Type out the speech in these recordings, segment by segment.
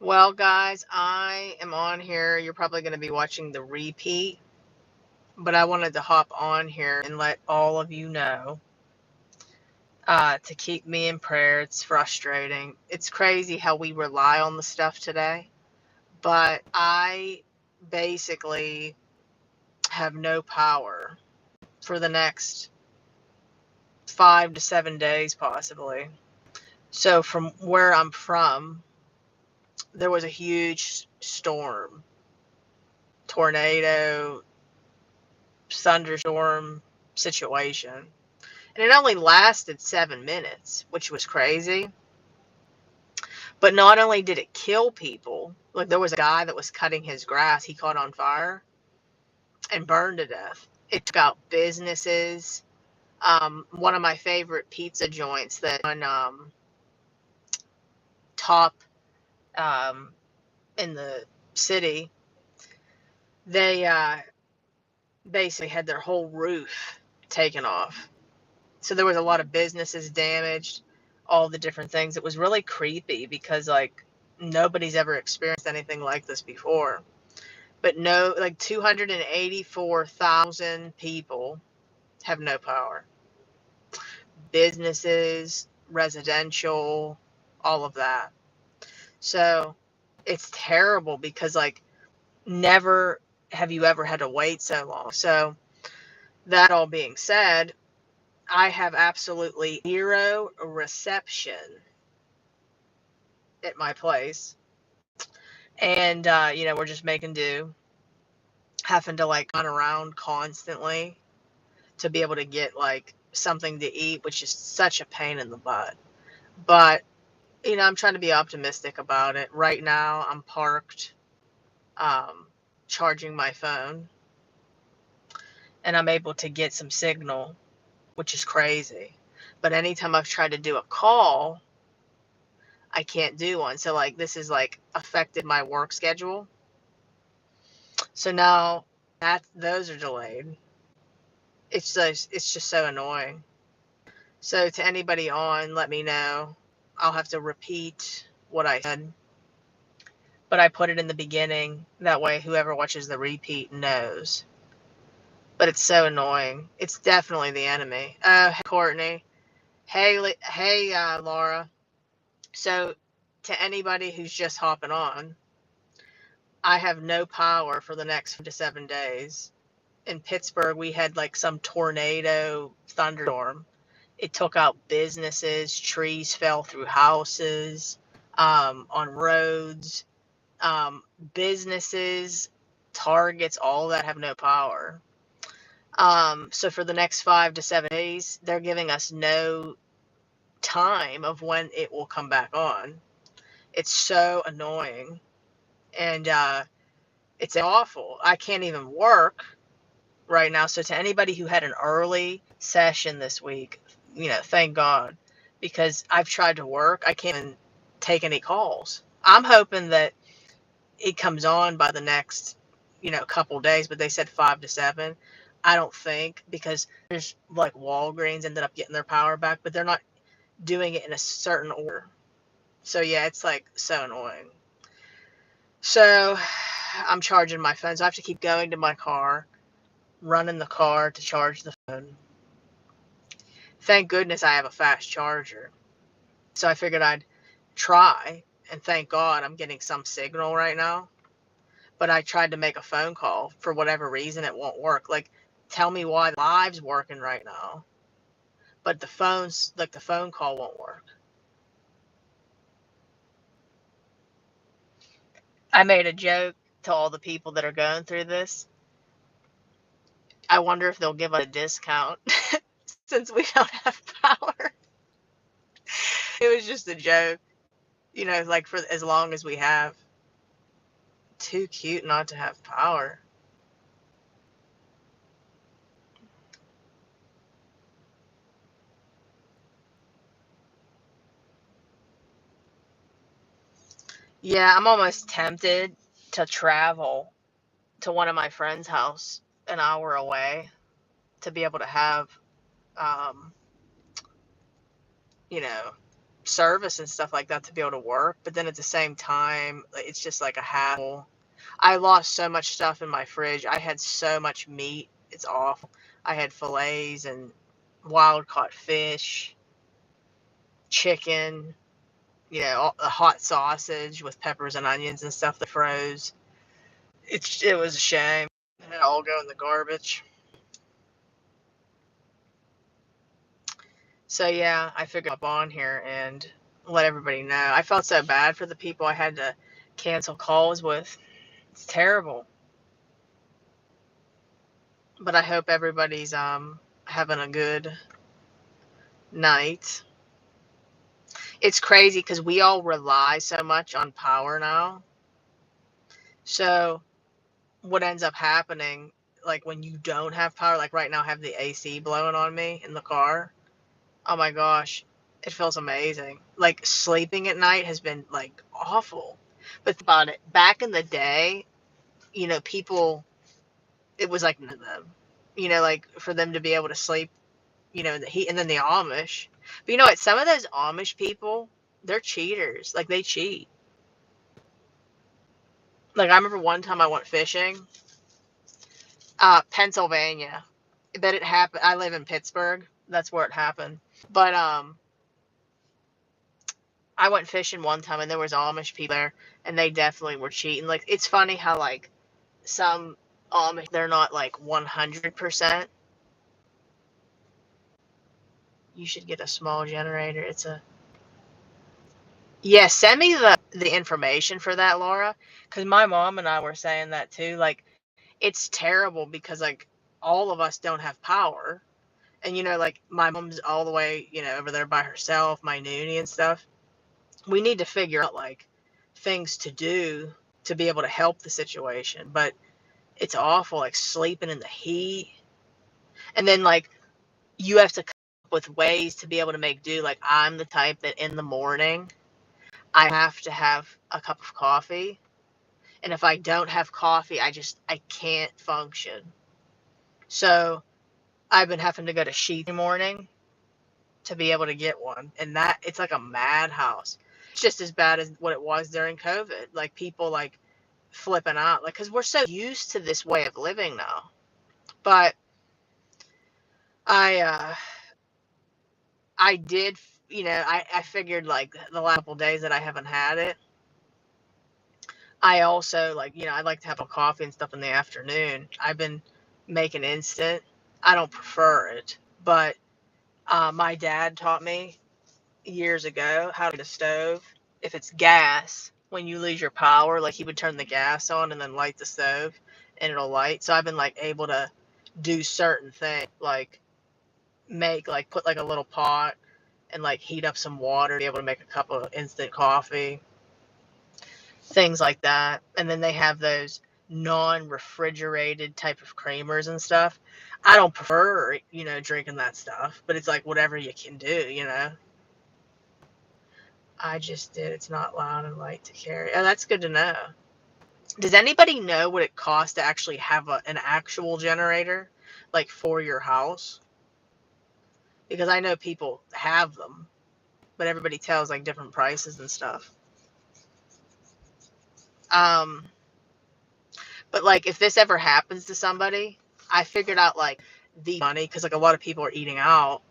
Well, guys, I am on here. You're probably going to be watching the repeat, but I wanted to hop on here and let all of you know to keep me in prayer. It's frustrating. It's crazy how we rely on the stuff today, but I basically have no power for the next 5 to 7 days, possibly. So, from where I'm from, there was a huge storm, tornado, thunderstorm situation. And it only lasted 7 minutes, which was crazy. But not only did it kill people, like there was a guy that was cutting his grass, he caught on fire and burned to death. It took out businesses. One of my favorite pizza joints that on top um, in the city, they basically had their whole roof taken off. So there was a lot of businesses damaged, all the different things. It was really creepy because like nobody's ever experienced anything like this before. But no, like 284,000 people have no power. Businesses, residential, all of that. So it's terrible because like never have you ever had to wait so long. So that all being said, I have absolutely zero reception at my place. And, we're just making do, having to like run around constantly to be able to get like something to eat, which is such a pain in the butt. But, I'm trying to be optimistic about it. Right now, I'm parked, um, charging my phone, and I'm able to get some signal, which is crazy. But anytime I've tried to do a call, I can't do one. So, like, this has like affected my work schedule. So now that those are delayed. It's just so annoying. So to anybody on, let me know. I'll have to repeat what I said, but I put it in the beginning. That way, whoever watches the repeat knows. But it's so annoying. It's definitely the enemy. Oh, hey, Courtney. Hey, Laura. So to anybody who's just hopping on, I have no power for the next 5 to 7 days. In Pittsburgh, we had like some tornado thunderstorm. It took out businesses, trees fell through houses, on roads, businesses, Targets, all that have no power. So for the next 5 to 7 days, they're giving us no time of when it will come back on. It's so annoying. And it's awful. I can't even work right now. So to anybody who had an early session this week, thank God, because I've tried to work. I can't even take any calls. I'm hoping that it comes on by the next, couple days, but they said 5 to 7. I don't think, because there's like Walgreens ended up getting their power back, but they're not doing it in a certain order. So yeah, it's like so annoying. So I'm charging my phone. So I have to keep going to my car, running the car to charge the phone. Thank goodness I have a fast charger. So I figured I'd try, and thank God I'm getting some signal right now. But I tried to make a phone call. For whatever reason, it won't work. Like, tell me why the live's working right now, but the phone call won't work. I made a joke to all the people that are going through this. I wonder if they'll give us a discount since we don't have power. It was just a joke, like for as long as we have. Too cute not to have power. Yeah, I'm almost tempted to travel to one of my friend's house an hour away to be able to have, um, you know, service and stuff like that to be able to work. But then at the same time, it's just like a hassle. I lost so much stuff in my fridge. I had so much meat. It's awful. I had fillets and wild caught fish, chicken, a hot sausage with peppers and onions and stuff that froze. It was a shame. It all go in the garbage. So yeah, I figured up on here and let everybody know. I felt so bad for the people I had to cancel calls with. It's terrible. But I hope everybody's having a good night. It's crazy because we all rely so much on power now. So what ends up happening, like when you don't have power, like right now I have the AC blowing on me in the car. Oh my gosh, it feels amazing. Like sleeping at night has been like awful. But think about it, back in the day, people, it was like none of them. Like for them to be able to sleep, in the heat, and then the Amish. But you know what? Some of those Amish people, they're cheaters. Like they cheat. Like I remember one time I went fishing, Pennsylvania. But it happened. I live in Pittsburgh. That's where it happened. But I went fishing one time and there was Amish people there and they definitely were cheating. Like it's funny how like some Amish, they're not like 100%. You should get a small generator. Yeah, send me the information for that, Laura, cuz my mom and I were saying that too. Like it's terrible because like all of us don't have power. And like my mom's all the way, over there by herself, my noonie and stuff. We need to figure out like things to do to be able to help the situation. But it's awful, like sleeping in the heat. And then like you have to come up with ways to be able to make do. Like I'm the type that in the morning I have to have a cup of coffee. And if I don't have coffee, I can't function. So I've been having to go to Sheets in the morning to be able to get one. And that it's like a madhouse. It's just as bad as what it was during COVID. Like people like flipping out, like, because we're so used to this way of living now. But I I did, I figured like the last couple days that I haven't had it. I also like, I like to have a coffee and stuff in the afternoon. I've been making instant. I don't prefer it, but my dad taught me years ago how to get a stove. If it's gas, when you lose your power, like he would turn the gas on and then light the stove and it'll light. So I've been like able to do certain things, like put like a little pot and like heat up some water to be able to make a cup of instant coffee, things like that. And then they have those non-refrigerated type of creamers and stuff. I don't prefer, drinking that stuff, but it's like whatever you can do. I just did. It's not loud and light to carry. Oh, that's good to know. Does anybody know what it costs to actually have an actual generator, like for your house? Because I know people have them, but everybody tells like different prices and stuff. But like if this ever happens to somebody, I figured out like the money, because like a lot of people are eating out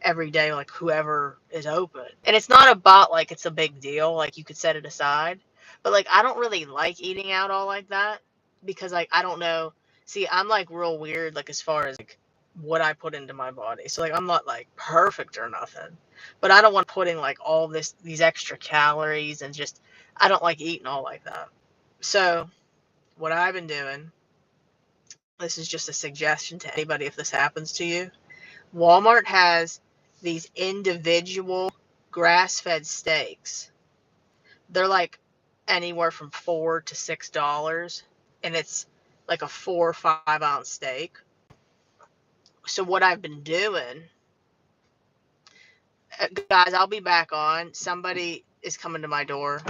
every day, like whoever is open. And it's not about like it's a big deal, like you could set it aside. But like I don't really like eating out all like that because like I don't know. See, I'm like real weird like as far as like what I put into my body. So like I'm not like perfect or nothing. But I don't want putting like all these extra calories and just I don't like eating all like that. So what I've been doing, this is just a suggestion to anybody if this happens to you. Walmart has these individual grass-fed steaks. They're like anywhere from $4 to $6, and it's like a 4 or 5 ounce steak. So what I've been doing, guys, I'll be back on. Somebody is coming to my door.